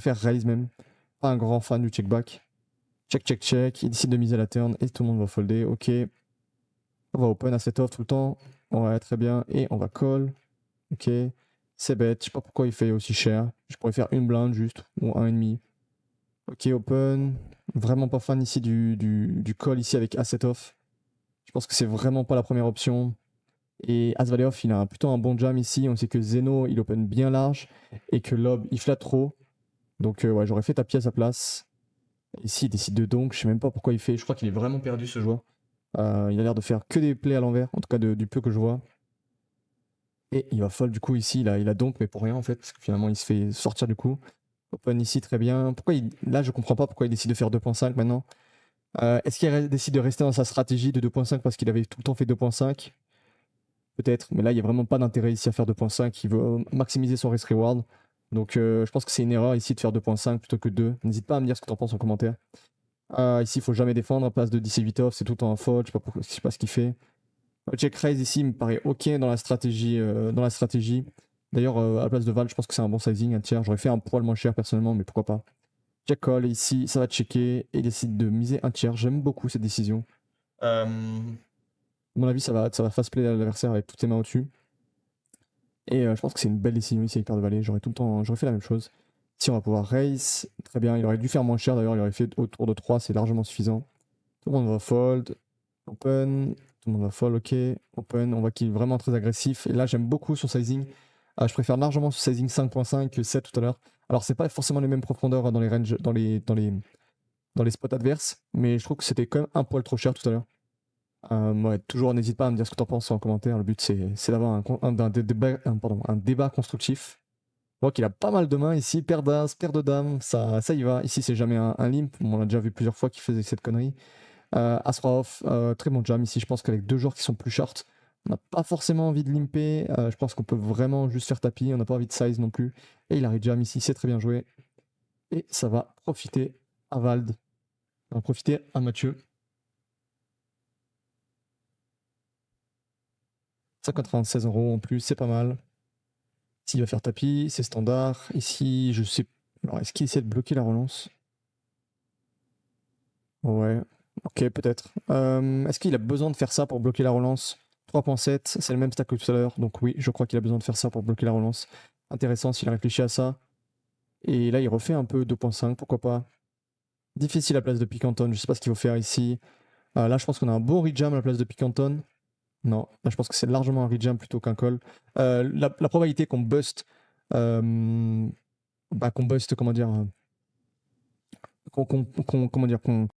faire raise même. Pas un grand fan du check back. Check, check, check. Il décide de miser la turn et tout le monde va folder. Ok. On va open à set off tout le temps. Ouais, très bien. Et on va call. Ok. C'est bête. Je sais pas pourquoi il fait aussi cher. Je pourrais faire une blinde juste. Ou un et demi. Ok, open. Vraiment pas fan ici du call ici avec asset off. Je pense que c'est vraiment pas la première option. Et As-Valet off, il a plutôt un bon jam ici. On sait que Zeno, il open bien large. Et que Lob, il flatte trop. Donc ouais, j'aurais fait tapis à sa place. Ici, il décide de donk. Je sais même pas pourquoi il fait. Je crois qu'il est vraiment perdu ce joueur. Il a l'air de faire que des plays à l'envers. En tout cas, du peu que je vois. Et il va fold du coup ici. Il a donk, mais pour rien en fait. Parce que finalement, il se fait sortir du coup. Open ici, très bien. Là, je comprends pas pourquoi il décide de faire 2.5 maintenant. Est-ce qu'il décide de rester dans sa stratégie de 2.5 parce qu'il avait tout le temps fait 2.5? Peut-être, mais là, il n'y a vraiment pas d'intérêt ici à faire 2.5. Il veut maximiser son risk reward. Donc, je pense que c'est une erreur ici de faire 2.5 plutôt que 2. N'hésite pas à me dire ce que tu en penses en commentaire. Ici, il faut jamais défendre. À place de 10 et 8 off, c'est tout le temps un faute. Je sais pas ce qu'il fait. Check raise ici me paraît ok dans la stratégie. D'ailleurs, à la place de Val, je pense que c'est un bon sizing, un tiers. J'aurais fait un poil moins cher personnellement, mais pourquoi pas. Check call ici, ça va checker et il décide de miser un tiers. J'aime beaucoup cette décision. À mon avis, ça va fast play l'adversaire avec toutes ses mains au-dessus. Et je pense que c'est une belle décision ici avec paire de valet. J'aurais fait la même chose. Ici, on va pouvoir raise. Très bien, il aurait dû faire moins cher d'ailleurs. Il aurait fait autour de 3, c'est largement suffisant. Tout le monde va fold. Open. Tout le monde va fold, ok. Open. On voit qu'il est vraiment très agressif. Et là, j'aime beaucoup son sizing. Je préfère largement ce sizing 5.5 que 7 tout à l'heure. Alors, c'est pas forcément les mêmes profondeurs dans les ranges, dans les spots adverses, mais je trouve que c'était quand même un poil trop cher tout à l'heure. Ouais, toujours, n'hésite pas à me dire ce que tu en penses en commentaire. Le but, c'est d'avoir un débat constructif. Je vois qu'il a pas mal de mains ici. Paire d'as, paire de dames, ça y va. Ici, c'est jamais un limp. On l'a déjà vu plusieurs fois qu'il faisait cette connerie. As-Roi off, très bon jam ici. Je pense qu'avec deux joueurs qui sont plus short, on n'a pas forcément envie de limper. Je pense qu'on peut vraiment juste faire tapis. On n'a pas envie de size non plus. Et il arrive jam ici, c'est très bien joué. Et ça va profiter à Vald. Ça va profiter à Mathieu. 596 € en plus, c'est pas mal. Ici, il va faire tapis, c'est standard. Ici, je sais. Alors, est-ce qu'il essaie de bloquer la relance? Ouais, ok, peut-être. Est-ce qu'il a besoin de faire ça pour bloquer la relance? 3.7, c'est le même stack que tout à l'heure. Donc, oui, je crois qu'il a besoin de faire ça pour bloquer la relance. Intéressant s'il a réfléchi à ça. Et là, il refait un peu 2.5, pourquoi pas. Difficile à la place de Picanton, je sais pas ce qu'il faut faire ici. Là, je pense qu'on a un bon rejam à la place de Picanton. Non, là je pense que c'est largement un rejam plutôt qu'un call. La probabilité qu'on bust, comment dire, comment dire,